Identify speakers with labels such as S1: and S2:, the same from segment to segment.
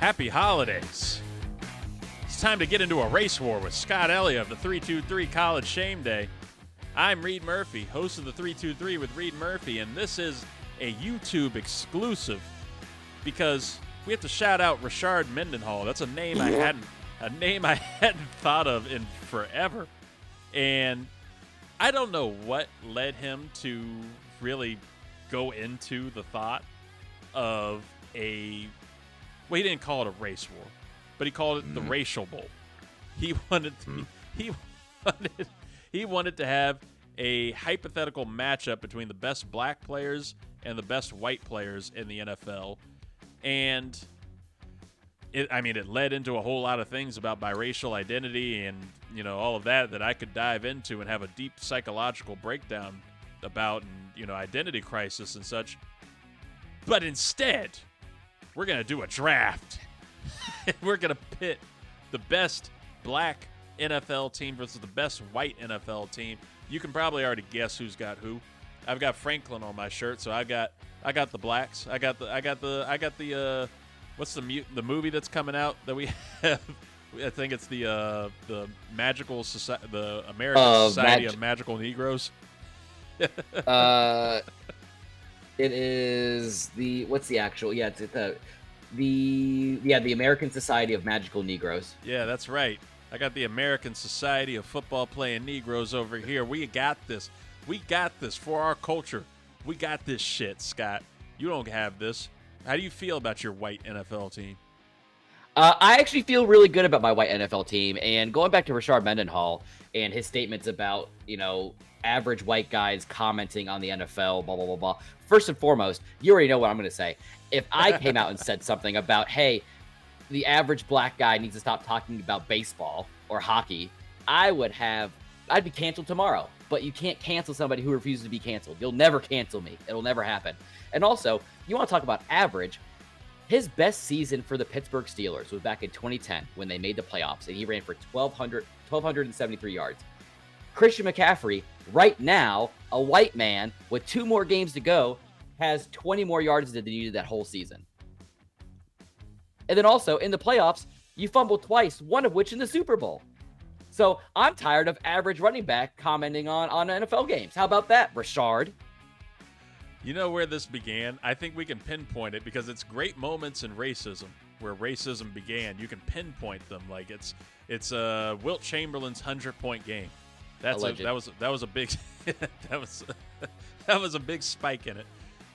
S1: Happy holidays. It's time to get into a race war with Scott Ellia of the 323 College Shame Day. I'm Reid Murphy, host of the 323 with Reid Murphy, and this is a YouTube exclusive because we have to shout out Rashard Mendenhall. That's a name I hadn't thought of in forever. And I don't know what led him to really go into the thought of he didn't call it a race war, but he called it the racial bowl. He wanted to have a hypothetical matchup between the best black players and the best white players in the NFL. And it led into a whole lot of things about biracial identity and, all of that I could dive into and have a deep psychological breakdown about, and, identity crisis and such. But instead, we're going to do a draft. We're going to pit the best black NFL team versus the best white NFL team. You can probably already guess who's got who. I've got Franklin on my shirt, so I got the blacks. I got the what's the movie that's coming out that we have? I think it's the Magical Society, the American Society of Magical Negroes.
S2: It is what's the actual? Yeah, it's the American Society of Magical Negroes.
S1: Yeah, that's right. I got the American Society of Football Playing Negroes over here. We got this. We got this for our culture. We got this shit, Scott. You don't have this. How do you feel about your white NFL team?
S2: I actually feel really good about my white NFL team. And going back to Rashard Mendenhall and his statements about, average white guys commenting on the NFL, blah, blah, blah, blah. First and foremost, you already know what I'm going to say. If I came out and said something about, hey, the average black guy needs to stop talking about baseball or hockey, I'd be canceled tomorrow. But you can't cancel somebody who refuses to be canceled. You'll never cancel me. It'll never happen. And also, you want to talk about average, his best season for the Pittsburgh Steelers was back in 2010 when they made the playoffs, and he ran for 1,273 yards. Christian McCaffrey, right now, a white man with 2 more games to go, has 20 more yards than he did that whole season. And then also, in the playoffs, you fumbled twice, one of which in the Super Bowl. So I'm tired of average running back commenting on NFL games. How about that, Rashard?
S1: You know where this began? I think we can pinpoint it because it's great moments in racism where racism began. You can pinpoint them like it's Wilt Chamberlain's 100-point game. That was a big that was a big spike in it.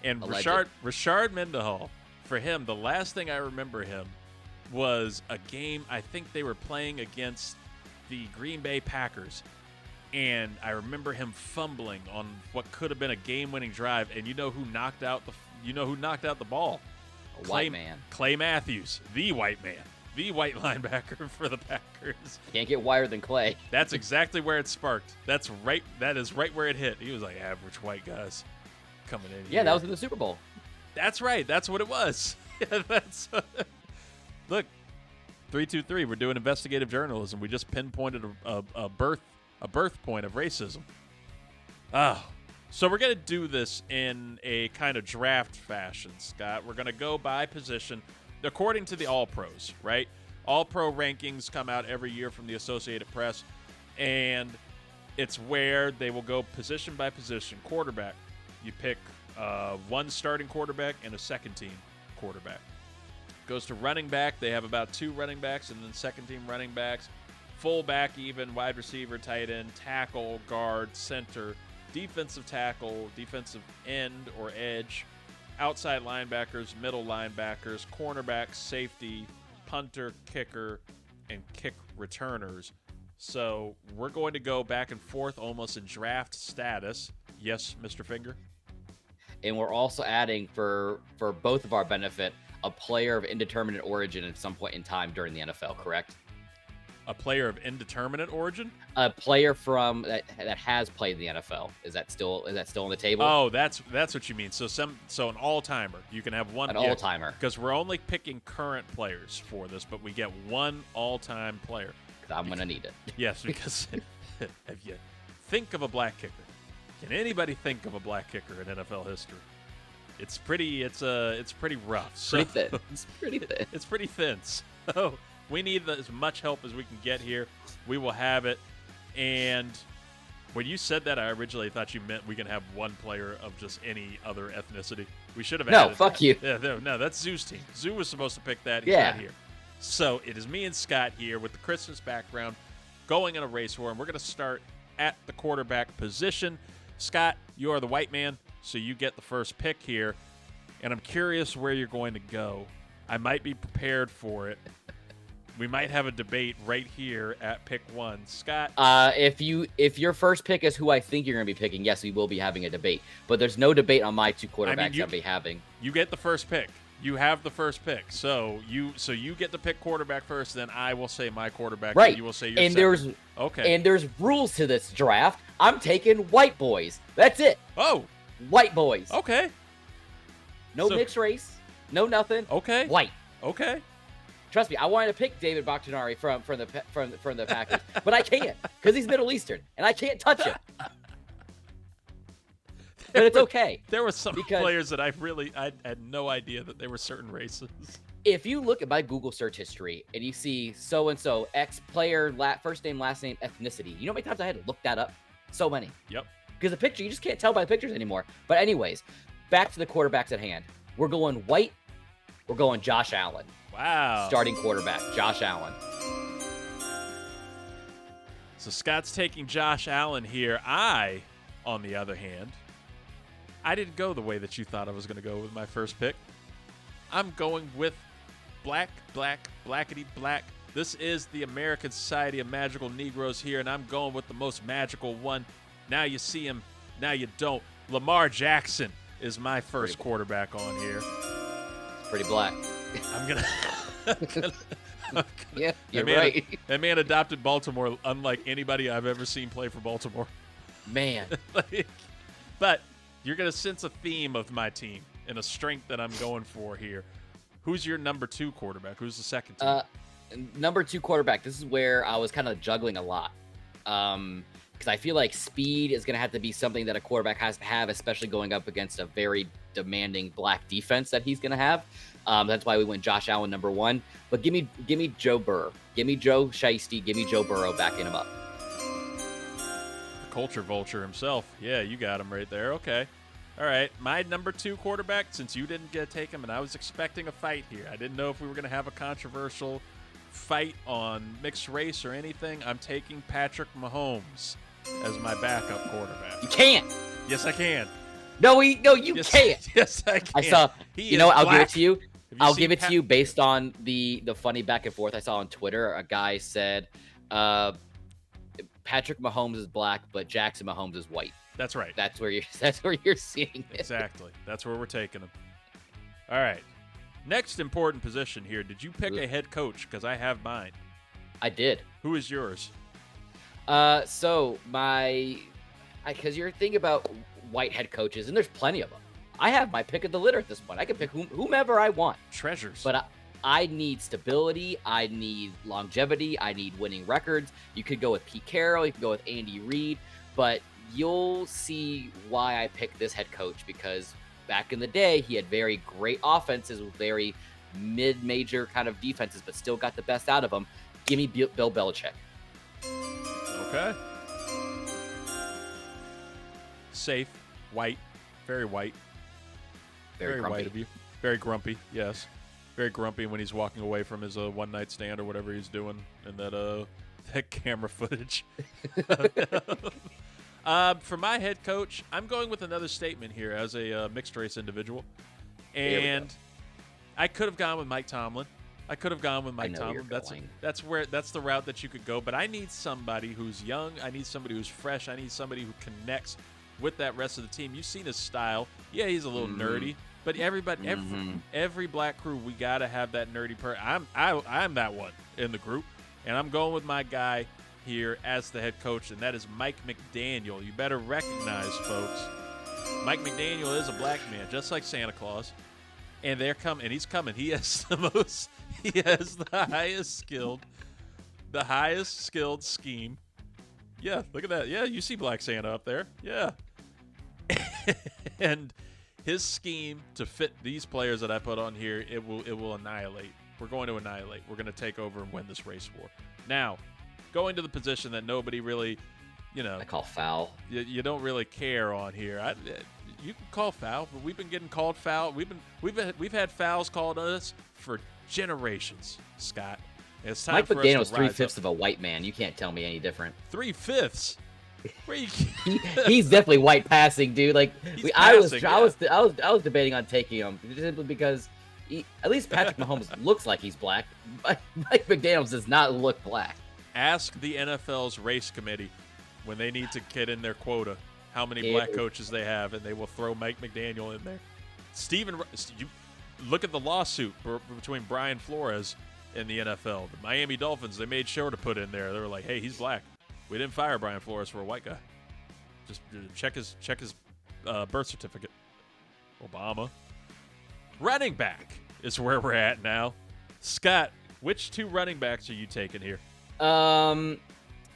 S1: And Rashard Mendenhall, for him, the last thing I remember him was a game. I think they were playing against the Green Bay Packers, and I remember him fumbling on what could have been a game-winning drive. And you know who knocked out the ball?
S2: White man,
S1: Clay Matthews, the white man. The white linebacker for the Packers.
S2: Can't get wider than Clay.
S1: That's exactly where it sparked. That is right where it hit. He was like, average white guys coming in.
S2: Yeah, that was in the Super Bowl.
S1: That's right. That's what it was. Yeah, look, 323. We're doing investigative journalism. We just pinpointed a birth point of racism. So we're gonna do this in a kind of draft fashion, Scott. We're gonna go by position. According to the All-Pros, right? All-Pro rankings come out every year from the Associated Press, and it's where they will go position by position. Quarterback, you pick one starting quarterback and a second-team quarterback. Goes to running back, they have about 2 running backs and then second-team running backs. Fullback even, wide receiver, tight end, tackle, guard, center, defensive tackle, defensive end or edge, outside linebackers, middle linebackers, cornerbacks, safety, punter, kicker, and kick returners. So we're going to go back and forth almost in draft status. Yes, Mr. Finger?
S2: And we're also adding, for both of our benefit, a player of indeterminate origin at some point in time during the NFL, correct?
S1: A player of indeterminate origin?
S2: A player from that has played in the NFL. Is that still on the table?
S1: Oh, that's what you mean. So an all-timer. You can have one
S2: all-timer.
S1: Because we're only picking current players for this, but we get one all-time player.
S2: Because I'm going to need it.
S1: Yes, because if you think of a black kicker, can anybody think of a black kicker in NFL history? It's pretty rough. So
S2: Pretty thin. It's pretty thin.
S1: it's pretty thin. So we need as much help as we can get here. We will have it. And when you said that, I originally thought you meant we can have one player of just any other ethnicity. We should have added.
S2: No, fuck you.
S1: Yeah, no, that's Zoo's team. Zoo was supposed to pick that. He's
S2: Yeah.
S1: not here. So it is me and Scott here with the Christmas background going in a race war, and we're going to start at the quarterback position. Scott, you are the white man, so you get the first pick here, and I'm curious where you're going to go. I might be prepared for it. We might have a debate right here at pick 1. Scott?
S2: If your first pick is who I think you're going to be picking, yes, we will be having a debate. But there's no debate on my 2 quarterbacks I'll be having.
S1: You get the first pick. You have the first pick. So you get to pick quarterback first, then I will say my quarterback.
S2: Right.
S1: And you will say your second.
S2: And there's rules to this draft. I'm taking white boys. That's it.
S1: Oh.
S2: White boys.
S1: Okay.
S2: No mixed race. No nothing.
S1: Okay.
S2: White.
S1: Okay.
S2: Trust me, I wanted to pick David Bakhtiari from the Packers, but I can't because he's Middle Eastern and I can't touch him. But it's okay.
S1: There were some players that I had no idea that they were certain races.
S2: If you look at my Google search history and you see so and so X player first name, last name, ethnicity, you know how many times I had to look that up? So many.
S1: Yep.
S2: Because the picture, you just can't tell by the pictures anymore. But anyways, back to the quarterbacks at hand. We're going white. We're going Josh Allen.
S1: Wow.
S2: Starting quarterback, Josh Allen.
S1: So Scott's taking Josh Allen here. I, on the other hand, I didn't go the way that you thought I was going to go with my first pick. I'm going with blackety black. This is the American Society of Magical Negroes here, and I'm going with the most magical one. Now you see him, now you don't. Lamar Jackson is my first quarterback on here.
S2: It's pretty black.
S1: I'm gonna
S2: yeah, you're right.
S1: That man adopted Baltimore unlike anybody I've ever seen play for Baltimore.
S2: Man.
S1: But you're going to sense a theme of my team and a strength that I'm going for here. Who's your number 2 quarterback? Who's the second team?
S2: Number 2 quarterback. This is where I was kind of juggling a lot. Because I feel like speed is going to have to be something that a quarterback has to have, especially going up against a very demanding black defense that he's going to have. That's why we went Josh Allen number 1. But give me Joe Burrow. Give me Joe Shiesty. Give me Joe Burrow backing him up.
S1: The culture vulture himself. Yeah, you got him right there. Okay. All right. My number 2 quarterback, since you didn't get to take him, and I was expecting a fight here. I didn't know if we were going to have a controversial fight on mixed race or anything. I'm taking Patrick Mahomes as my backup quarterback.
S2: You can't.
S1: Yes, I can.
S2: No, you can't.
S1: Yes, I can.
S2: I saw. I'll give it to you. I'll give it to you
S1: Pat-
S2: based on the funny back and forth I saw on Twitter. A guy said, Patrick Mahomes is black, but Jackson Mahomes is white.
S1: That's right.
S2: That's where you're seeing it.
S1: Exactly. That's where we're taking him. All right. Next important position here. Did you pick a head coach? Because I have mine.
S2: I did.
S1: Who is yours?
S2: So because you're thinking about white head coaches, and there's plenty of them. I have my pick of the litter at this point. I can pick whomever I want.
S1: Treasures.
S2: But I need stability. I need longevity. I need winning records. You could go with Pete Carroll. You could go with Andy Reid. But you'll see why I picked this head coach, because back in the day, he had very great offenses with very mid-major kind of defenses, but still got the best out of them. Give me Bill Belichick.
S1: Okay. Safe. White. Very white. Very white of you. Very grumpy, yes. Very grumpy when he's walking away from his one-night stand or whatever he's doing in that camera footage. For my head coach, I'm going with another statement here as a mixed-race individual. And I could have gone with Mike Tomlin. That's the route that you could go. But I need somebody who's young. I need somebody who's fresh. I need somebody who connects with that rest of the team. You've seen his style. Yeah, he's a little nerdy. But every black crew, we got to have that nerdy person. I'm that one in the group. And I'm going with my guy here as the head coach, and that is Mike McDaniel. You better recognize, folks, Mike McDaniel is a black man, just like Santa Claus. And he's coming. He has the highest skilled scheme. Yeah, look at that. Yeah, you see Black Santa up there. Yeah. And his scheme to fit these players that I put on here, it will annihilate. We're going to annihilate. We're going to take over and win this race war. Now, going to the position that nobody really,
S2: I call foul.
S1: You don't really care on here. You can call foul, but we've been getting called foul. We've had fouls called on us for generations, Scott. It's time
S2: Mike
S1: for
S2: McDaniel
S1: us
S2: was
S1: to rise
S2: 3/5
S1: up.
S2: of a white man. You can't tell me any different.
S1: 3/5. Where you?
S2: He's definitely white passing, dude. Like
S1: He's
S2: I
S1: passing,
S2: was debating on taking him simply because at least Patrick Mahomes looks like he's black. Mike McDaniel does not look black.
S1: Ask the NFL's race committee when they need to get in their quota how many black coaches they have, and they will throw Mike McDaniel in there. You look at the lawsuit between Brian Flores and the NFL. The Miami Dolphins, they made sure to put in there. They were like, hey, he's black. We didn't fire Brian Flores for a white guy. Just check his birth certificate. Obama. Running back is where we're at now. Scott, which 2 running backs are you taking here?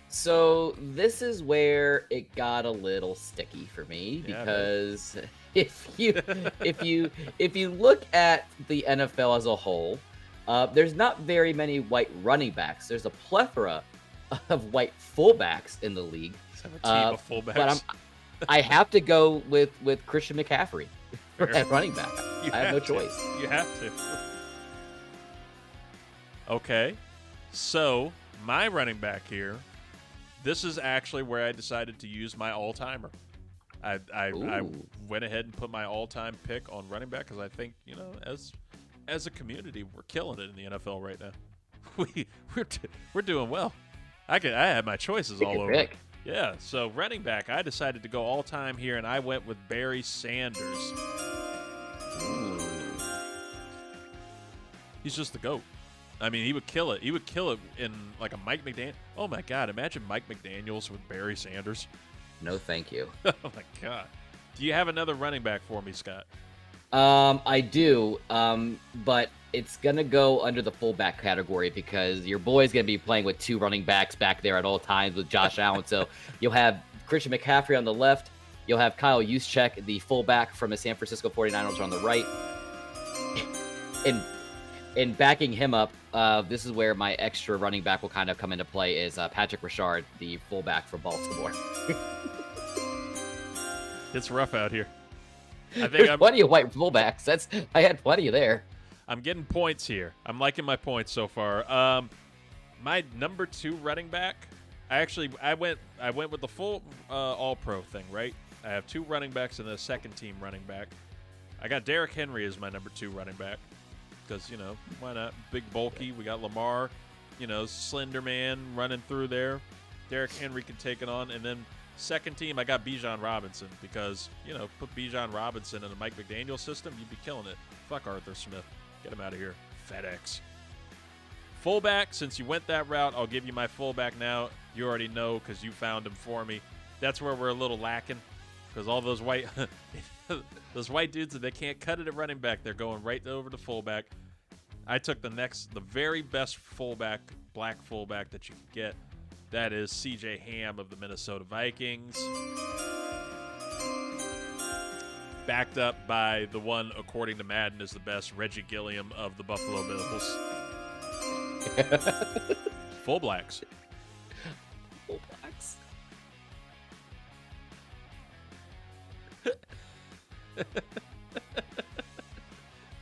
S2: So this is where it got a little sticky for me because if you look at the NFL as a whole, there's not very many white running backs. There's a plethora of white fullbacks in the league.
S1: Have a team of fullbacks.
S2: But I have to go with Christian McCaffrey at running back. I have no choice.
S1: You have to. Okay, so my running back here. This is actually where I decided to use my all-timer. I went ahead and put my all-time pick on running back because I think, as a community, we're killing it in the NFL right now. We're doing well. I had my choices all over.
S2: Pick.
S1: Yeah, so running back, I decided to go all-time here, and I went with Barry Sanders.
S2: Ooh.
S1: He's just the GOAT. I mean, he would kill it. He would kill it in like a Mike McDaniel. Oh, my God. Imagine Mike McDaniels with Barry Sanders.
S2: No, thank you.
S1: Oh, my God. Do you have another running back for me, Scott?
S2: I do, but it's going to go under the fullback category because your boy's going to be playing with 2 running backs back there at all times with Josh Allen. So you'll have Christian McCaffrey on the left. You'll have Kyle Juszczyk, the fullback from the San Francisco 49ers, on the right. And backing him up, this is where my extra running back will kind of come into play is Patrick Rashard, the fullback from Baltimore.
S1: It's rough out here.
S2: There's plenty of white fullbacks. I had plenty there.
S1: I'm getting points here. I'm liking my points so far. My number 2 running back, I went with the full all-pro thing, right? I have 2 running backs and a second-team running back. I got Derrick Henry as my number 2 running back. Because, why not? Big, bulky. We got Lamar, slender man running through there. Derrick Henry can take it on. And then second team, I got Bijan Robinson because, put Bijan Robinson in a Mike McDaniel system, you'd be killing it. Fuck Arthur Smith. Get him out of here. FedEx. Fullback, since you went that route, I'll give you my fullback now. You already know because you found him for me. That's where we're a little lacking because all those white dudes, they can't cut it at running back. They're going right over to fullback. I took the very best fullback, black fullback that you could get. That is C.J. Ham of the Minnesota Vikings. Backed up by the one, according to Madden, is the best, Reggie Gilliam of the Buffalo Bills. Fullbacks.
S2: Fullbacks.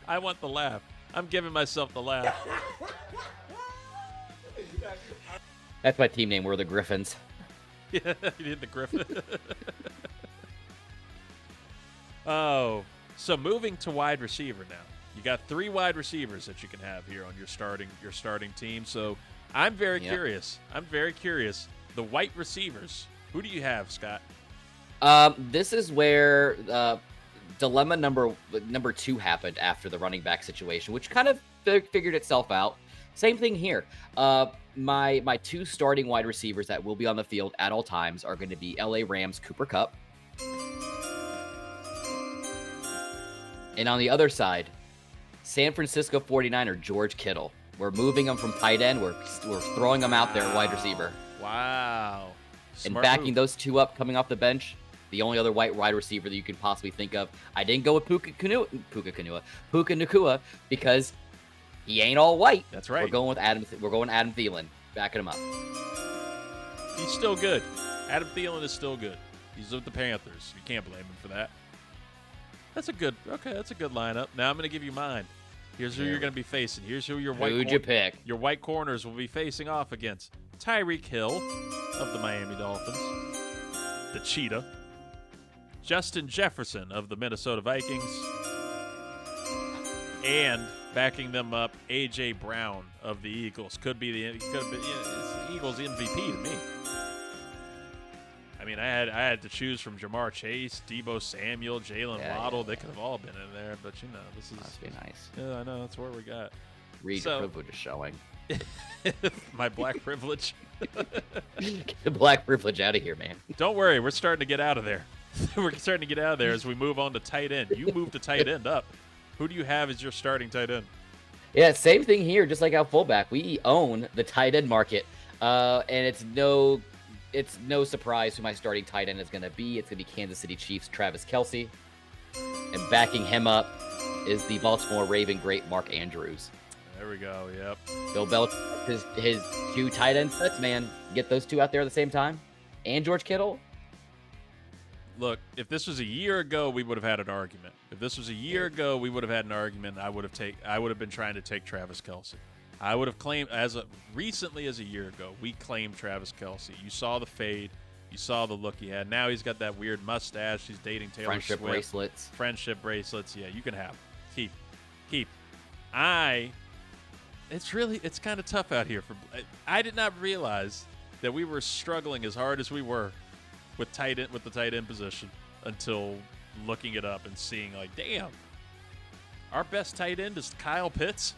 S1: I want the laugh. I'm giving myself the laugh.
S2: That's my team name. We're the Griffins.
S1: Yeah, you did the Griffin. Oh, so moving to wide receiver now. You got 3 wide receivers that you can have here on your starting team. So I'm very curious. The white receivers. Who do you have, Scott?
S2: This is where dilemma number 2 happened after the running back situation, which kind of figured itself out. Same thing here. My 2 starting wide receivers that will be on the field at all times are going to be LA Rams Cooper Kupp. And on the other side, San Francisco 49er George Kittle. We're moving him from tight end. We're throwing him out there wide receiver.
S1: Wow.
S2: And backing those 2 up coming off the bench, The only other white wide receiver that you could possibly think of. I didn't go with Puka Nacua because he ain't all white.
S1: That's right.
S2: We're going Adam Thielen, backing him up.
S1: He's still good. Adam Thielen is still good. He's with the Panthers. You can't blame him for that. That's a good lineup. Now I'm going to give you mine. Here's who you're going to be facing. Here's who your
S2: Who'd you pick?
S1: Your white corners will be facing off against. Tyreek Hill of the Miami Dolphins, the Cheetah. Justin Jefferson of the Minnesota Vikings, and backing them up, A.J. Brown of the Eagles. It's the Eagles MVP to me. I mean, I had to choose from Jamar Chase, Deebo Samuel, Jalen Waddle. They could have all been in there, but this is
S2: must be nice.
S1: Yeah, I know that's what we got.
S2: Reid, your privilege is showing.
S1: My black privilege.
S2: Get the black privilege out of here, man.
S1: Don't worry, we're starting to get out of there. We're starting to get out of there as we move on to tight end. You moved to tight end up. Who do you have as your starting tight end?
S2: Yeah, same thing here. Just like our fullback, we own the tight end market, and it's no surprise who my starting tight end is going to be. It's going to be Kansas City Chiefs' Travis Kelce, and backing him up is the Baltimore Raven great Mark Andrews.
S1: There we go. Yep.
S2: Bill Belichick, his two tight end sets, man. Get those two out there at the same time, and George Kittle.
S1: Look, if this was a year ago, we would have had an argument. If this was a year ago, we would have had an argument. I would have been trying to take Travis Kelce. I would have claimed recently as a year ago, we claimed Travis Kelce. You saw the fade, you saw the look he had. Now he's got that weird mustache. He's dating Taylor
S2: Swift.
S1: Friendship bracelets. Yeah, you can have them. Keep. It's kind of tough out here. I did not realize that we were struggling as hard as we were with the tight end position until looking it up and seeing damn, our best tight end is Kyle Pitts.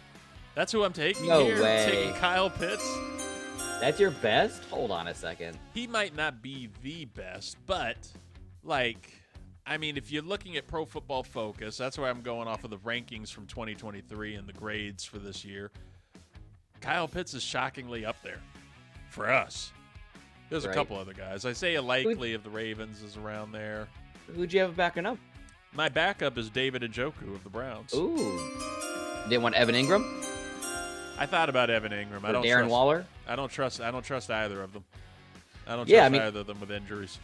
S1: That's who I'm taking
S2: No
S1: here.
S2: way.
S1: I'm taking Kyle Pitts.
S2: That's your best? Hold on a second.
S1: He might not be the best, but if you're looking at Pro Football Focus, that's where I'm going off of the rankings from 2023 and the grades for this year. Kyle Pitts is shockingly up there for us. There's a couple other guys. Isaiah Likely of the Ravens is around there.
S2: Who'd you have backing up?
S1: My backup is David Njoku of the Browns.
S2: Ooh. Didn't want Evan Ingram?
S1: I thought about Evan Ingram.
S2: Or Darren Waller?
S1: I don't trust either of them. I don't trust either of them with injuries.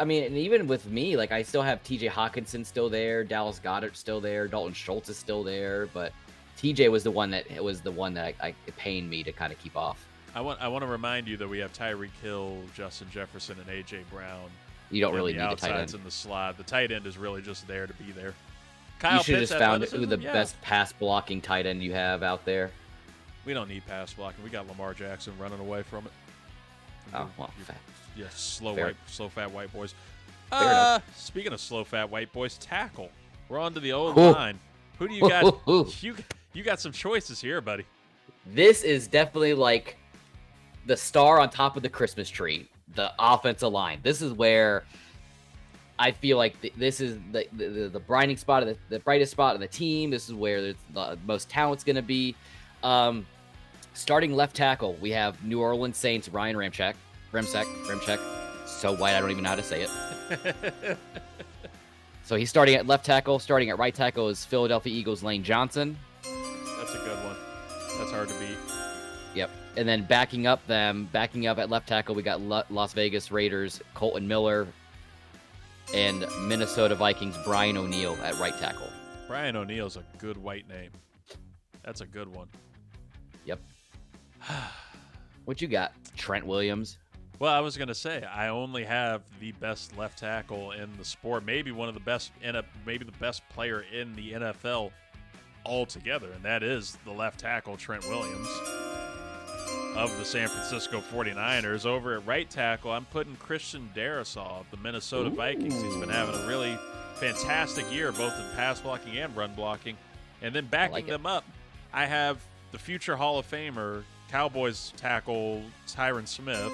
S2: I mean, and even with me, I still have TJ Hawkinson still there, Dallas Goedert still there, Dalton Schultz is still there, but TJ was the one that it pained me to kind of keep off.
S1: I want to remind you that we have Tyreek Hill, Justin Jefferson, and A.J. Brown.
S2: You don't really need the tight end.
S1: In the slot. The tight end is really just there to be there.
S2: You should have just found who the best pass blocking tight end you have out there.
S1: We don't need pass blocking. We got Lamar Jackson running away from it.
S2: Oh, well,
S1: yeah, slow fat white boys. Speaking of slow fat white boys, tackle. We're on to the old line. Who do you got? You got some choices here, buddy.
S2: This is definitely the star on top of the Christmas tree, the offensive line. This is where I feel like this is the brightest spot of the team. This is where the most talent's going to be. Starting left tackle, we have New Orleans Saints Ryan Ramczyk. So white, I don't even know how to say it. So he's starting at left tackle. Starting at right tackle is Philadelphia Eagles Lane Johnson.
S1: That's a good one. That's hard to beat.
S2: Yep. And then backing up at left tackle, we got Las Vegas Raiders Colton Miller and Minnesota Vikings Brian O'Neill at right tackle.
S1: Brian O'Neill's a good white name. That's a good one.
S2: Yep. What you got? Trent Williams.
S1: Well, I was going to say, I only have the best left tackle in the sport, maybe one of the best, maybe the best player in the NFL altogether, and that is the left tackle, Trent Williams, of the San Francisco 49ers. Over at right tackle, I'm putting Christian Darrisaw of the Minnesota Vikings. He's been having a really fantastic year, both in pass blocking and run blocking. And then backing them up, I have the future Hall of Famer, Cowboys tackle Tyron Smith,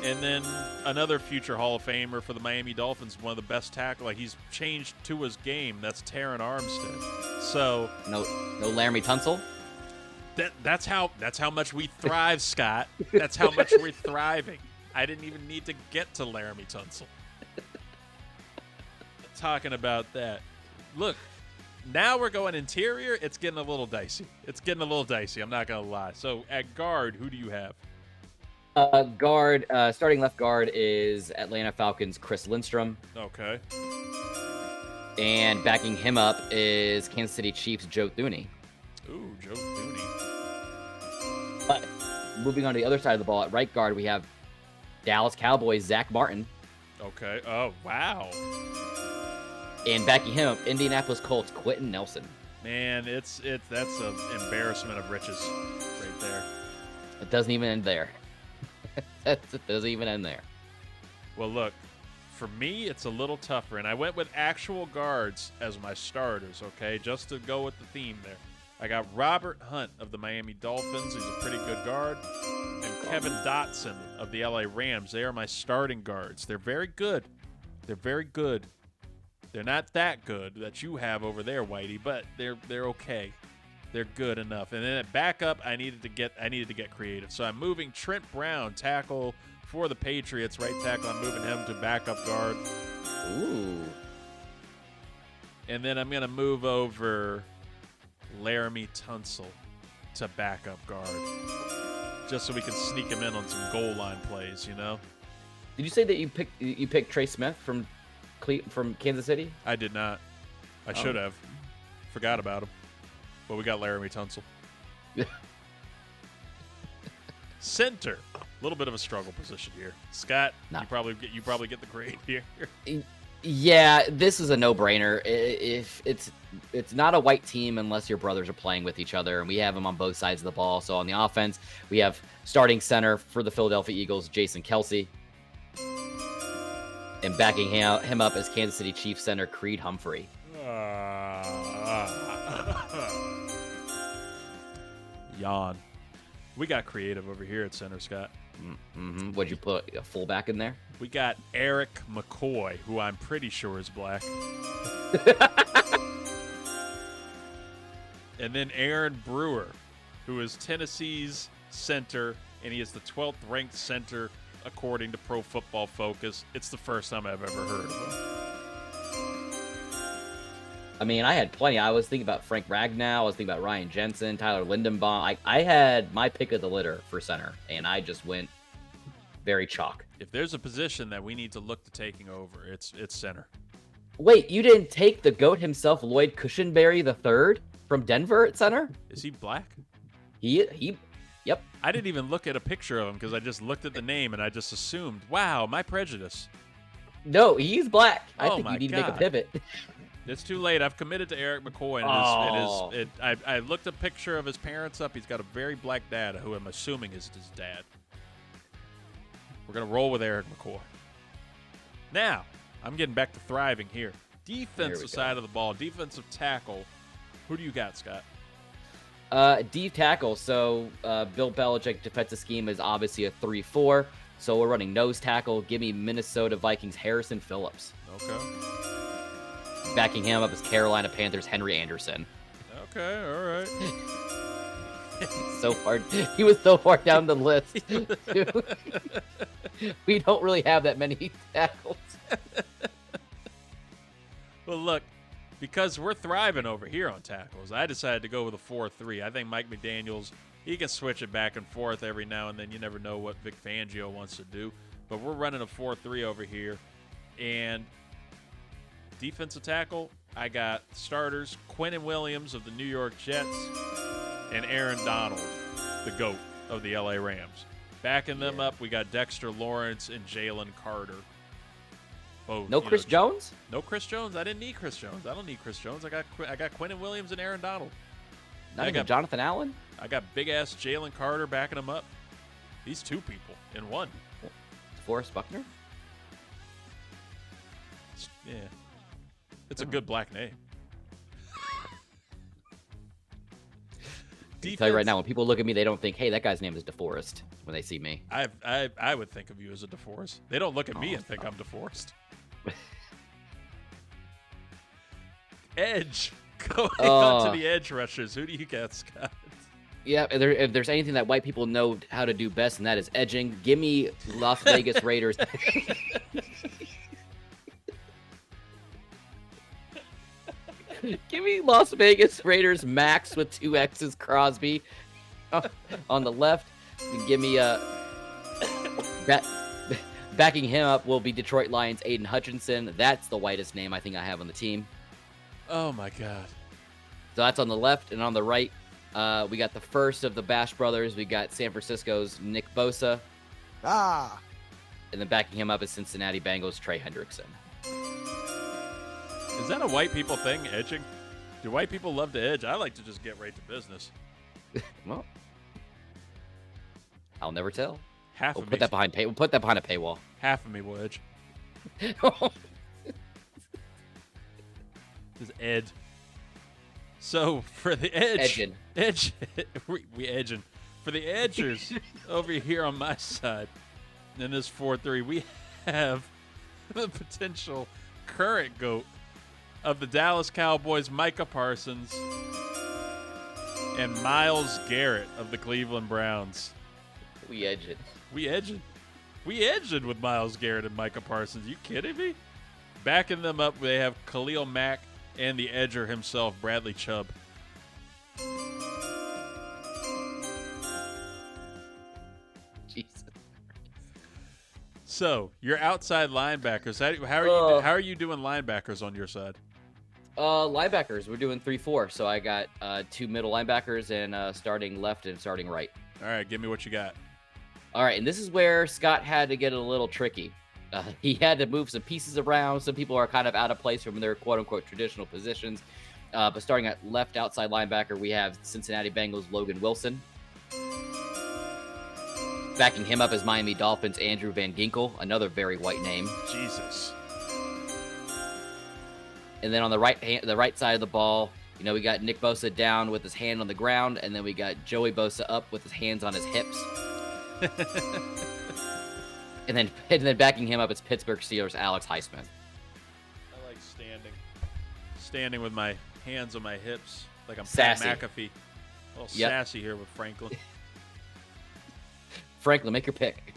S1: and then another future Hall of Famer for the Miami Dolphins, one of the best tackle. He's changed to his game. That's Taron Armstead. So
S2: no Laramie Tunsil.
S1: That's how much we thrive, Scott. That's how much we're thriving. I didn't even need to get to Laramie Tunsil. Talking about that. Look, now we're going interior. It's getting a little dicey. I'm not going to lie. So at guard, who do you have?
S2: Starting left guard is Atlanta Falcons' Chris Lindstrom.
S1: Okay.
S2: And backing him up is Kansas City Chiefs' Joe Thuney.
S1: Ooh, Joe Thuney.
S2: But moving on to the other side of the ball, at right guard, we have Dallas Cowboys' Zach Martin.
S1: Okay. Oh, wow.
S2: And backing him up, Indianapolis Colts' Quentin Nelson.
S1: Man, that's an embarrassment of riches right there.
S2: It doesn't even end there. It doesn't even end there.
S1: Well, look, for me, it's a little tougher, and I went with actual guards as my starters, okay, just to go with the theme there. I got Robert Hunt of the Miami Dolphins. He's a pretty good guard. And Kevin Dotson of the LA Rams. They are my starting guards. They're very good. They're not that good that you have over there, Whitey, but they're okay. They're good enough. And then at backup, I needed to get creative. So I'm moving Trent Brown, tackle for the Patriots, right tackle. I'm moving him to backup guard.
S2: Ooh.
S1: And then I'm going to move over Laramie Tunsil to backup guard, just so we can sneak him in on some goal line plays, you know?
S2: Did you say that you picked Trey Smith from Kansas City?
S1: I did not. I should have. Forgot about him. But we got Laramie Tunsil. Center. A little bit of a struggle position here. Scott,
S2: no.
S1: you probably get the grade here.
S2: Yeah, this is a no-brainer. If it's not a white team unless your brothers are playing with each other, and we have them on both sides of the ball. So on the offense, we have starting center for the Philadelphia Eagles, Jason Kelce. And backing him up is Kansas City Chiefs center Creed Humphrey.
S1: Yawn. We got creative over here at center, Scott.
S2: Mm-hmm. What'd you put, a fullback in there?
S1: We got Eric McCoy, who I'm pretty sure is black. And then Aaron Brewer, who is Tennessee's center, and he is the 12th ranked center according to Pro Football Focus. It's the first time I've ever heard of him.
S2: I mean, I had plenty. I was thinking about Frank Ragnow. I was thinking about Ryan Jensen, Tyler Lindenbaum. I had my pick of the litter for center, and I just went very chalk.
S1: If there's a position that we need to look to taking over, it's center.
S2: Wait, you didn't take the GOAT himself, Lloyd Cushenberry III from Denver at center?
S1: Is he black?
S2: Yep.
S1: I didn't even look at a picture of him because I just looked at the name and I just assumed, wow, my prejudice.
S2: No, he's black. I think
S1: my
S2: you need to
S1: God.
S2: make a pivot.
S1: It's too late. I've committed to Eric McCoy. And I looked a picture of his parents up. He's got a very black dad, who I'm assuming is his dad. We're going to roll with Eric McCoy. Now, I'm getting back to thriving here. Defensive side of the ball, defensive tackle. Who do you got, Scott?
S2: Deep tackle. So Bill Belichick defensive scheme is obviously a 3-4. So we're running nose tackle. Give me Minnesota Vikings Harrison Phillips.
S1: Okay.
S2: Backing him up is Carolina Panthers Henry Anderson.
S1: Okay, all right.
S2: So far, he was so far down the list. We don't really have that many tackles.
S1: Well, look, because we're thriving over here on tackles, I decided to go with a 4-3. I think Mike McDaniels, he can switch it back and forth every now and then. You never know what Vic Fangio wants to do. But we're running a 4-3 over here. And defensive tackle, I got starters Quentin Williams of the New York Jets and Aaron Donald, the GOAT of the LA Rams. Backing them up, we got Dexter Lawrence and Jalen Carter. Both,
S2: no Chris Jones?
S1: No Chris Jones. I didn't need Chris Jones. I don't need Chris Jones. I got Quentin Williams and Aaron Donald.
S2: Not even Jonathan Allen?
S1: I got big-ass Jalen Carter backing him up. These two people in one.
S2: DeForest Buckner?
S1: Yeah. It's a good black name.
S2: I tell you right now, when people look at me, they don't think, hey, that guy's name is DeForest when they see me.
S1: I would think of you as a DeForest. They don't look at me and think I'm DeForest. Edge. Going on to the edge rushers. Who do you got, Scott?
S2: Yeah, if there's anything that white people know how to do best, and that is edging. Give me Las Vegas Raiders. Give me Las Vegas Raiders Max with 2 X's Crosby on the left. Give me backing him up will be Detroit Lions Aiden Hutchinson. That's the whitest name I think I have on the team.
S1: Oh my God.
S2: So that's on the left, and on the right, we got the first of the Bash brothers. We got San Francisco's Nick Bosa. And then backing him up is Cincinnati Bengals Trey Hendrickson.
S1: Is that a white people thing, edging? Do white people love to edge? I like to just get right to business.
S2: Well, I'll never tell.
S1: We'll
S2: put that behind a paywall.
S1: Half of me will edge. Just ed. So for the edging, we edging. For the edgers over here on my side, in this 4-3, we have the potential current GOAT of the Dallas Cowboys, Micah Parsons, and Myles Garrett of the Cleveland Browns.
S2: We edging.
S1: We edging with Myles Garrett and Micah Parsons. You kidding me? Backing them up, they have Khalil Mack and the edger himself, Bradley Chubb.
S2: Jesus.
S1: So your outside linebackers. How are you doing linebackers on your side?
S2: Linebackers, we're doing 3-4. So I got 2 middle linebackers and starting left and starting right.
S1: All right, give me what you got.
S2: All right, and this is where Scott had to get a little tricky. He had to move some pieces around. Some people are kind of out of place from their quote-unquote traditional positions. But starting at left outside linebacker, we have Cincinnati Bengals Logan Wilson. Backing him up is Miami Dolphins Andrew Van Ginkel, another very white name.
S1: Jesus.
S2: And then on the right side of the ball, we got Nick Bosa down with his hand on the ground, and then we got Joey Bosa up with his hands on his hips. and then backing him up is Pittsburgh Steelers Alex Highsmith.
S1: I like standing with my hands on my hips like I'm
S2: sassy.
S1: Pat McAfee. A little sassy here with Franklin.
S2: Franklin, make your pick.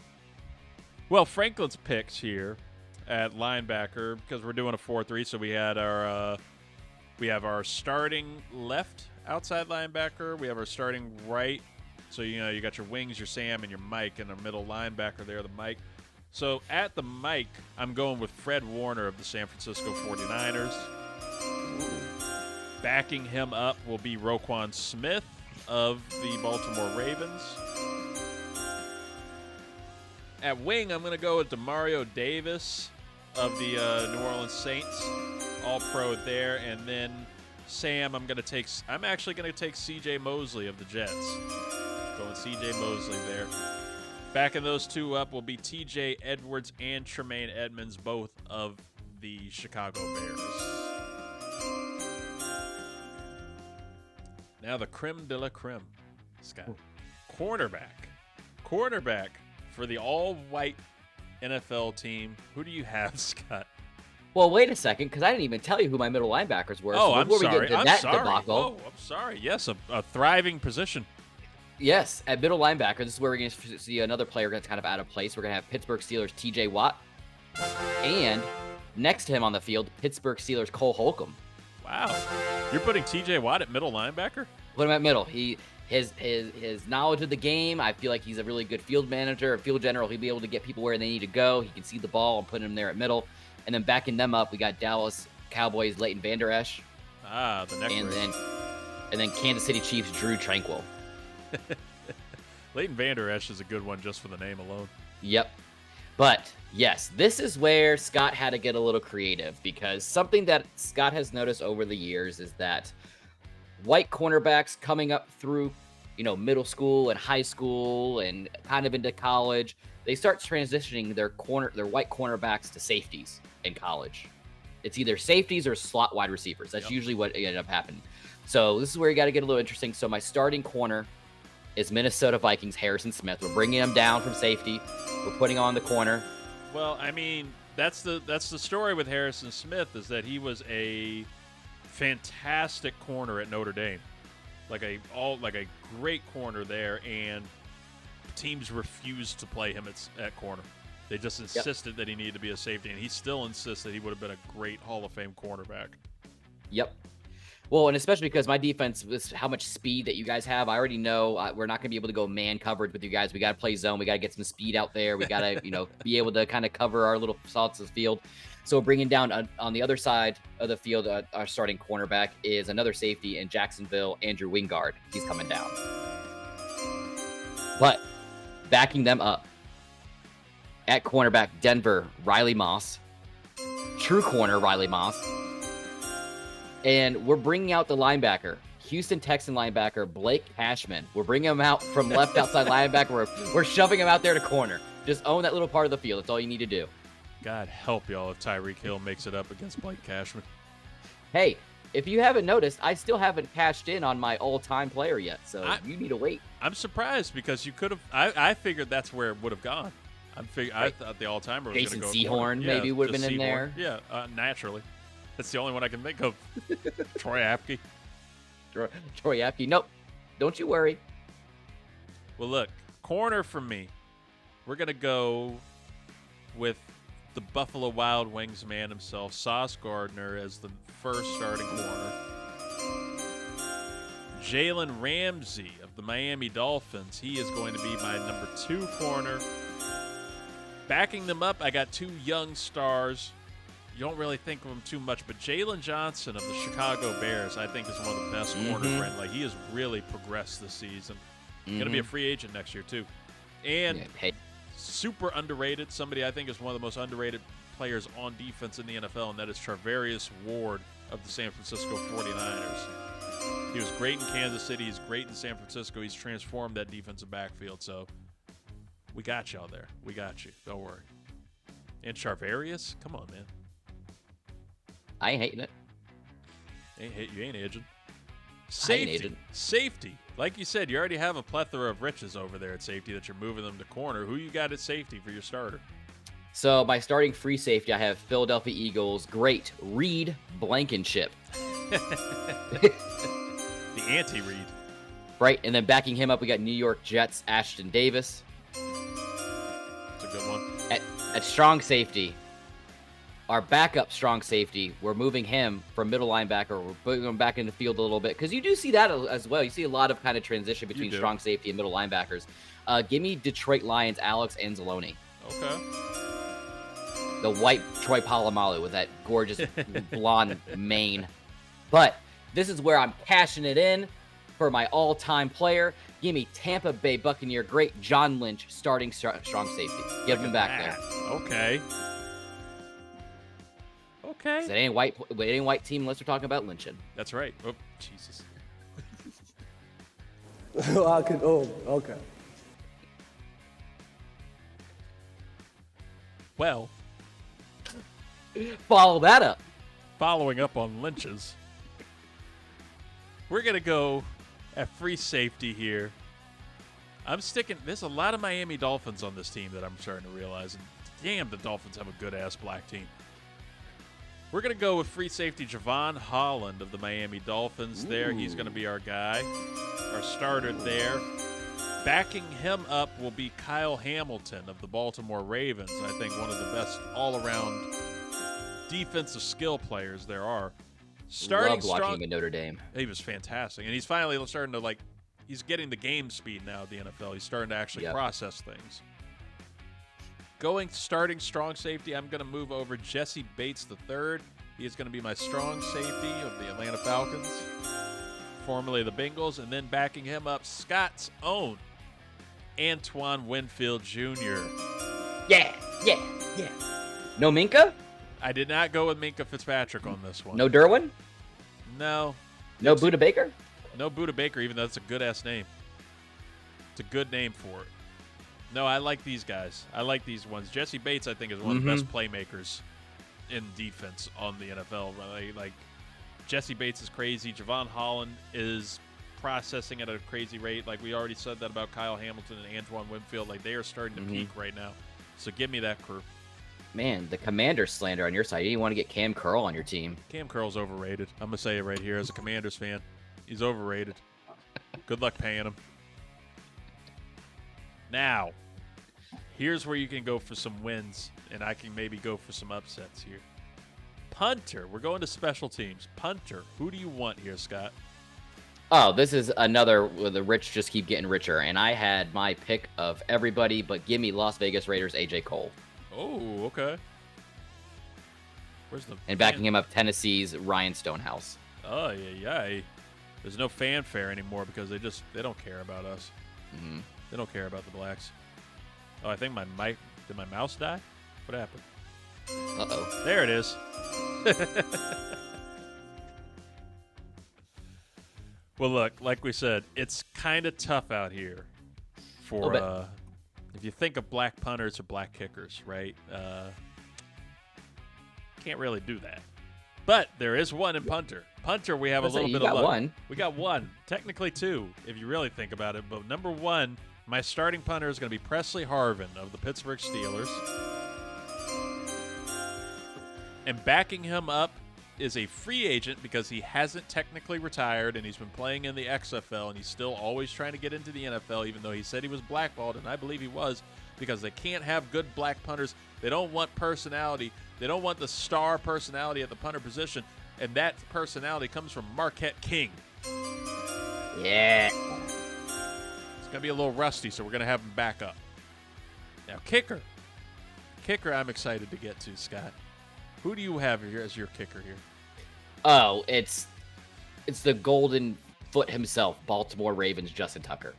S1: Well, Franklin's picks here at linebacker, because we're doing a 4-3, so we have our starting left outside linebacker, we have our starting right, so you got your wings, your Sam, and your Mike, and the middle linebacker there, the Mike. So at the Mike, I'm going with Fred Warner of the San Francisco 49ers. Backing him up will be Roquan Smith of the Baltimore Ravens. At wing, I'm going to go with Demario Davis of the New Orleans Saints, all-pro there. And then Sam, I'm actually going to take C.J. Mosley of the Jets. Going C.J. Mosley there. Backing those two up will be T.J. Edwards and Tremaine Edmonds, both of the Chicago Bears. Now the creme de la creme, Scott. Cornerback for the all-white NFL team. Who do you have, Scott?
S2: Well, wait a second, because I didn't even tell you who my middle linebackers were.
S1: Oh,
S2: so
S1: I'm sorry.
S2: Debacle,
S1: Oh, I'm sorry. Yes, a thriving position.
S2: Yes, at middle linebacker, this is where we're going to see another player that's kind of out of place. We're going to have Pittsburgh Steelers T.J. Watt, and next to him on the field, Pittsburgh Steelers Cole Holcomb.
S1: Wow. You're putting T.J. Watt at middle linebacker?
S2: Put him at middle. His knowledge of the game, I feel like he's a really good field manager, a field general. He'll be able to get people where they need to go. He can see the ball and put him there at middle. And then backing them up, we got Dallas Cowboys Leighton Vander Esch.
S1: The neck brace.
S2: And then Kansas City Chiefs Drew Tranquil.
S1: Leighton Vander Esch is a good one just for the name alone.
S2: Yep. But, yes, this is where Scott had to get a little creative, because something that Scott has noticed over the years is that white cornerbacks coming up through, middle school and high school and kind of into college, they start transitioning their white cornerbacks to safeties in college. It's either safeties or slot wide receivers. That's usually what ended up happening. So this is where you got to get a little interesting. So my starting corner is Minnesota Vikings Harrison Smith. We're bringing him down from safety. We're putting him on the corner.
S1: Well, I mean, that's the story with Harrison Smith, is that he was a fantastic corner at Notre Dame. like a great corner there, and teams refused to play him at corner. They just insisted that he needed to be a safety, and he still insists that he would have been a great Hall of Fame cornerback.
S2: Yep. Well, and especially because my defense was how much speed that you guys have. I already know we're not going to be able to go man coverage with you guys. We got to play zone. We got to get some speed out there. We got to, be able to kind of cover our little spots of the field. So bringing down on the other side of the field, our starting cornerback is another safety in Jacksonville, Andrew Wingard. He's coming down. But backing them up at cornerback, Denver, Riley Moss. True corner, Riley Moss. And we're bringing out the linebacker, Houston Texan linebacker, Blake Cashman. We're bringing him out from left outside linebacker. We're shoving him out there to corner. Just own that little part of the field. That's all you need to do.
S1: God help y'all if Tyreek Hill makes it up against Blake Cashman.
S2: Hey, if you haven't noticed, I still haven't cashed in on my all-time player yet, so you need to wait.
S1: I'm surprised because you could have. I figured that's where it would have gone. I thought the all-timer was going to go.
S2: Jason Sehorn maybe would have been in there.
S1: Yeah, naturally. That's the only one I can think of. Troy Apke.
S2: Troy Apke. Nope. Don't you worry.
S1: Well, look, corner for me. We're going to go with the Buffalo Wild Wings man himself, Sauce Gardner, as the first starting corner. Jalen Ramsey of the Miami Dolphins. He is going to be my number 2 corner. Backing them up, I got 2 young stars. You don't really think of him too much, but Jalen Johnson of the Chicago Bears, I think, is one of the best corner friends. Like, he has really progressed this season. Going to be a free agent next year, too. And super underrated, somebody I think is one of the most underrated players on defense in the NFL, and that is Charvarius Ward of the San Francisco 49ers. He was great in Kansas City. He's great in San Francisco. He's transformed that defensive backfield. So we got y'all there. We got you. Don't worry. And Charvarius? Come on, man.
S2: I ain't hating it.
S1: You ain't aging. Safety. Safety. Like you said, you already have a plethora of riches over there at safety that you're moving them to corner. Who you got at safety for your starter?
S2: So by starting free safety, I have Philadelphia Eagles great Reid Blankenship.
S1: The anti-Reid.
S2: Right, and then backing him up, we got New York Jets Ashton Davis.
S1: That's a good one.
S2: At strong safety, our backup strong safety, we're moving him from middle linebacker. We're putting him back in the field a little bit because you do see that as well. You see a lot of kind of transition between strong safety and middle linebackers. Give me Detroit Lions Alex Anzalone.
S1: Okay.
S2: The white Troy Polamalu with that gorgeous blonde mane. But this is where I'm cashing it in for my all-time player. Give me Tampa Bay Buccaneer great John Lynch starting strong safety. Get him back there.
S1: Okay. Okay.
S2: It ain't white team unless we're talking about lynching.
S1: That's right. Oh, Jesus.
S3: Okay.
S1: Well,
S2: follow that up.
S1: Following up on lynches, we're going to go at free safety here. There's a lot of Miami Dolphins on this team that I'm starting to realize. And damn, the Dolphins have a good-ass black team. We're going to go with free safety Javon Holland of the Miami Dolphins there. He's going to be our guy, our starter there. Backing him up will be Kyle Hamilton of the Baltimore Ravens. I think one of the best all-around defensive skill players there are.
S2: Loved watching him at Notre Dame.
S1: He was fantastic. And he's finally starting to, he's getting the game speed now at the NFL. He's starting to actually process things. Starting strong safety, I'm going to move over Jesse Bates III. He is going to be my strong safety of the Atlanta Falcons, formerly the Bengals. And then backing him up, Scott's own Antoine Winfield Jr.
S2: Yeah. No Minka?
S1: I did not go with Minka Fitzpatrick on this one.
S2: No Derwin?
S1: No.
S2: No Buda Baker?
S1: No Buda Baker, even though it's a good-ass name. It's a good name for it. No, I like these guys. I like these ones. Jesse Bates, I think, is one of the best playmakers in defense on the NFL. Like Jesse Bates is crazy. Javon Holland is processing at a crazy rate. Like we already said that about Kyle Hamilton and Antoine Winfield. Like they are starting to peak right now. So give me that crew.
S2: Man, the Commanders slander on your side. You didn't want to get Cam Curl on your team.
S1: Cam Curl's overrated. I'm going to say it right here as a Commanders fan. He's overrated. Good luck paying him. Now, here's where you can go for some wins, and I can maybe go for some upsets here. Punter. We're going to special teams. Punter. Who do you want here, Scott?
S2: Oh, this is another where the rich just keep getting richer, and I had my pick of everybody, but give me Las Vegas Raiders AJ Cole.
S1: Oh, okay. Where's the
S2: And backing him up, Tennessee's Ryan Stonehouse.
S1: Oh, yeah. There's no fanfare anymore because they don't care about us.
S2: Mm-hmm.
S1: They don't care about the blacks. Oh, I think did my mouse die? What happened?
S2: Uh-oh.
S1: There it is. Well, look, like we said, it's kind of tough out here for if you think of black punters or black kickers, right? Can't really do that. But there is one in punter. Punter, we have a little bit of luck.
S2: One.
S1: We got one. Technically two, if you really think about it. But number one, my starting punter is going to be Presley Harvin of the Pittsburgh Steelers. And backing him up is a free agent because he hasn't technically retired and he's been playing in the XFL and he's still always trying to get into the NFL, even though he said he was blackballed, and I believe he was, because they can't have good black punters. They don't want personality. They don't want the star personality at the punter position, and that personality comes from Marquette King.
S2: Yeah.
S1: It's going to be a little rusty, so we're going to have him back up. Now, kicker. Kicker I'm excited to get to, Scott. Who do you have here as your kicker here?
S2: Oh, it's the golden foot himself, Baltimore Ravens, Justin Tucker.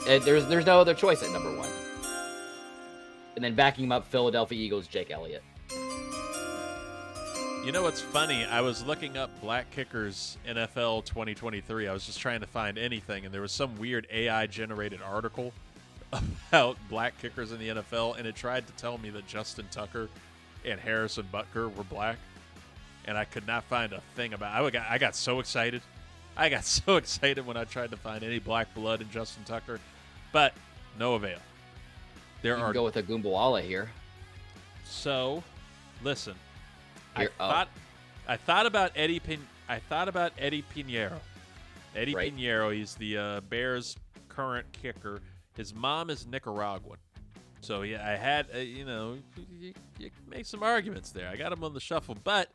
S2: There's no other choice at number one. And then backing him up, Philadelphia Eagles, Jake Elliott.
S1: You know what's funny? I was looking up black kickers NFL 2023. I was just trying to find anything, and there was some weird AI-generated article about black kickers in the NFL, and it tried to tell me that Justin Tucker and Harrison Butker were black, and I could not find a thing about it. I got so excited. I got so excited when I tried to find any black blood in Justin Tucker, but no avail.
S2: You can go with a Goombawala here.
S1: So, listen.
S2: Here,
S1: I thought about Eddie Pinheiro. Eddie
S2: Right.
S1: Pinheiro, he's the Bears' current kicker. His mom is Nicaraguan. So, yeah, I had, you make some arguments there. I got him on the shuffle, but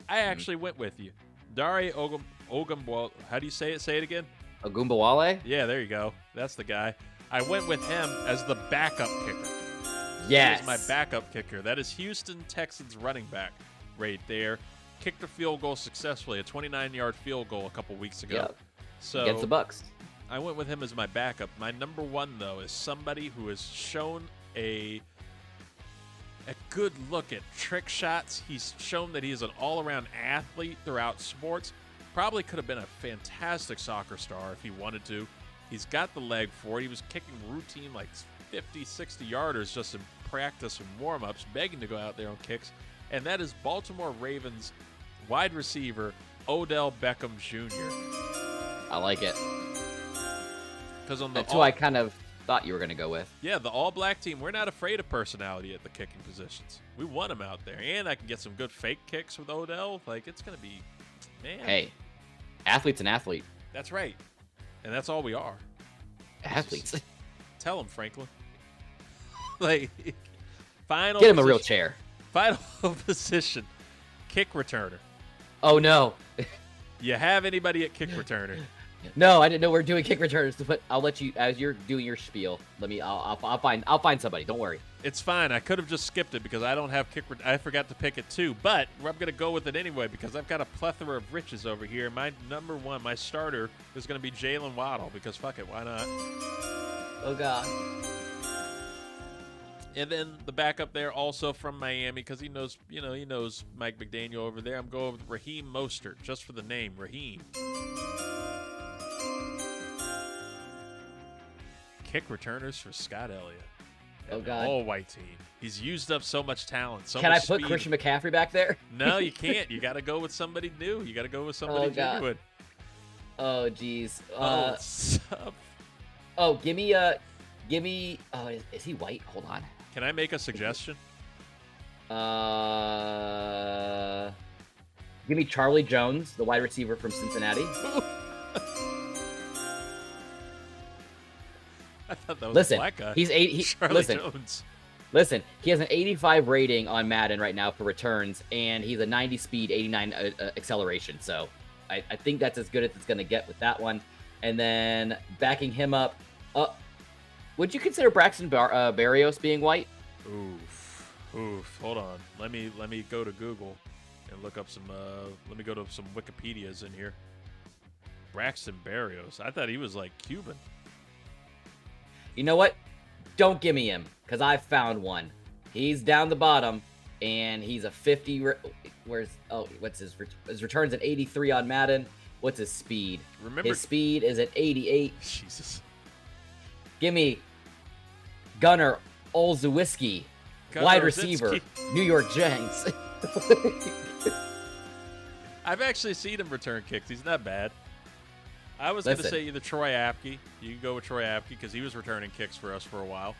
S1: I actually went with you. Dare Ogunbowale. How do you say it? Say it again.
S2: Goombawala?
S1: Yeah, there you go. That's the guy. I went with him as the backup kicker.
S2: Yes.
S1: He was my backup kicker. That is Houston Texans running back right there. Kicked a field goal successfully, a 29-yard field goal a couple weeks ago.
S2: Yep.
S1: So
S2: Against the Bucks.
S1: I went with him as my backup. My number one, though, is somebody who has shown a good look at trick shots. He's shown that he is an all-around athlete throughout sports. Probably could have been a fantastic soccer star if he wanted to. He's got the leg for it. He was kicking routine like 50, 60-yarders just in practice and warm-ups, begging to go out there on kicks. And that is Baltimore Ravens wide receiver Odell Beckham Jr.
S2: I like it.
S1: Because on
S2: That's who I kind of thought you were going to go with.
S1: Yeah, the all-black team, we're not afraid of personality at the kicking positions. We want him out there. And I can get some good fake kicks with Odell. Like, it's going to be, man.
S2: Hey, athlete's an athlete.
S1: That's right. And that's all we are.
S2: Athletes.
S1: Tell him, Franklin. Like, final
S2: Get him a
S1: position.
S2: real chair.
S1: Final position, kick returner.
S2: Oh, no.
S1: You have anybody at kick returner?
S2: No, I didn't know we were doing kick returns, but I'll let you, as you're doing your spiel, I'll find somebody. Don't worry.
S1: It's fine. I could have just skipped it because I don't have I forgot to pick it too, but I'm going to go with it anyway because I've got a plethora of riches over here. My number one, my starter, is going to be Jalen Waddle because fuck it, why not?
S2: Oh, God.
S1: And then the backup there also from Miami because he knows Mike McDaniel over there. I'm going with Raheem Mostert just for the name, Raheem. Kick returners for Scott Ellia.
S2: Oh, God.
S1: All-white team. He's used up so much talent. So
S2: Can I
S1: much
S2: put
S1: speed.
S2: Christian McCaffrey back there?
S1: No, you can't. You got to go with somebody new. You got to go with somebody
S2: God.
S1: genuine.
S2: Oh, jeez. Give me. Oh, is he white? Hold on.
S1: Can I make a suggestion?
S2: Give me Charlie Jones, the wide receiver from Cincinnati.
S1: thought that was
S2: Listen,
S1: a black guy.
S2: he's 80.
S1: Charlie Jones.
S2: Listen, he has an 85 rating on Madden right now for returns, and he's a 90 speed, 89 acceleration. So I think that's as good as it's going to get with that one. And then backing him up, would you consider Braxton Berrios being white?
S1: Oof. Hold on. Let me go to Google and look up some. Let me go to some Wikipedias in here. Braxton Berrios. I thought he was like Cuban.
S2: You know what? Don't give me him, because I found one. He's down the bottom, and he's a 50. What's his returns at 83 on Madden? What's his speed?
S1: Remember,
S2: his speed is at 88.
S1: Jesus.
S2: Give me Gunnar Olszewski, wide receiver, New York Giants.
S1: I've actually seen him return kicks. He's not bad. I was going to say either Troy Apke. You can go with Troy Apke because he was returning kicks for us for a while.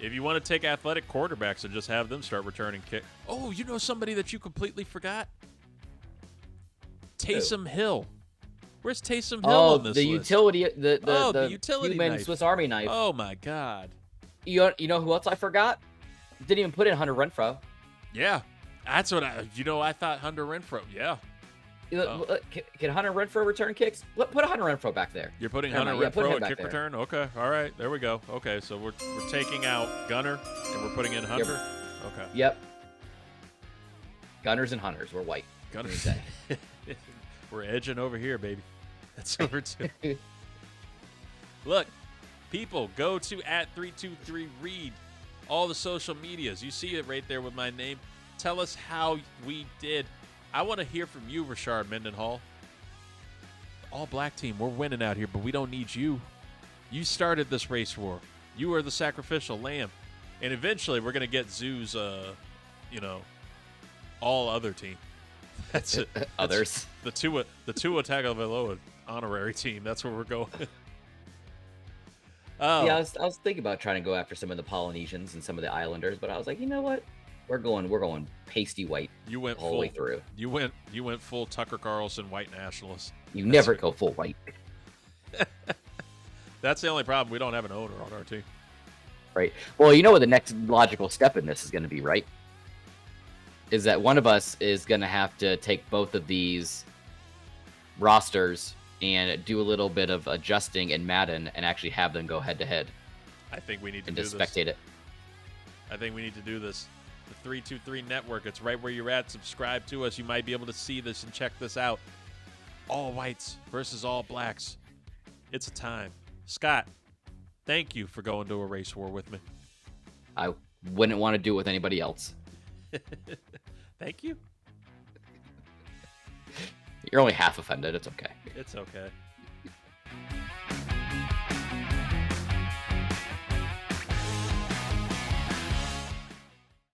S1: If you want to take athletic quarterbacks and just have them start returning kicks. Oh, you know somebody that you completely forgot? Taysom Hill. Where's Taysom Hill on this list?
S2: The
S1: utility
S2: human
S1: knife.
S2: Swiss Army knife.
S1: Oh, my God.
S2: You know who else I forgot? Didn't even put in Hunter Renfrow.
S1: Yeah. That's what I thought Hunter Renfrow. Yeah.
S2: Can Hunter Renfrow return kicks? Put Hunter Renfrow back there.
S1: You're putting Hunter Renfrow at kick return? Okay. All right. There we go. Okay. So we're taking out Gunner and we're putting in Hunter?
S2: Yep.
S1: Okay.
S2: Yep. Gunners and Hunters. We're white.
S1: Gunners. We're edging over here, baby. That's over too. Look, people, go to @323Reid. All the social medias. You see it right there with my name. Tell us how we did. I want to hear from you, Rashard Mendenhall. All black team, we're winning out here, but we don't need you. You started this race war. You are the sacrificial lamb. And eventually we're going to get Zoo's, all other team. That's it.
S2: Others.
S1: The Tua Tagovailoa honorary team. That's where we're going. Oh.
S2: Yeah, I was thinking about trying to go after some of the Polynesians and some of the Islanders, but I was like, you know what? We're going pasty white.
S1: You went
S2: all the way through.
S1: You went full Tucker Carlson white nationalist.
S2: You never go full white.
S1: That's the only problem. We don't have an owner on our team.
S2: Right. Well, you know what the next logical step in this is going to be, right? Is that one of us is going to have to take both of these rosters and do a little bit of adjusting in Madden and actually have them go head to head.
S1: I think we need to
S2: and
S1: do
S2: just
S1: this.
S2: spectate it.
S1: I think we need to do this. The 323 Network. It's right where you're at. Subscribe to us. You might be able to see this and check this out. All whites versus all blacks. It's a time. Scott, thank you for going to a race war with me.
S2: I wouldn't want to do it with anybody else.
S1: Thank you.
S2: You're only half offended. It's okay.
S1: It's okay.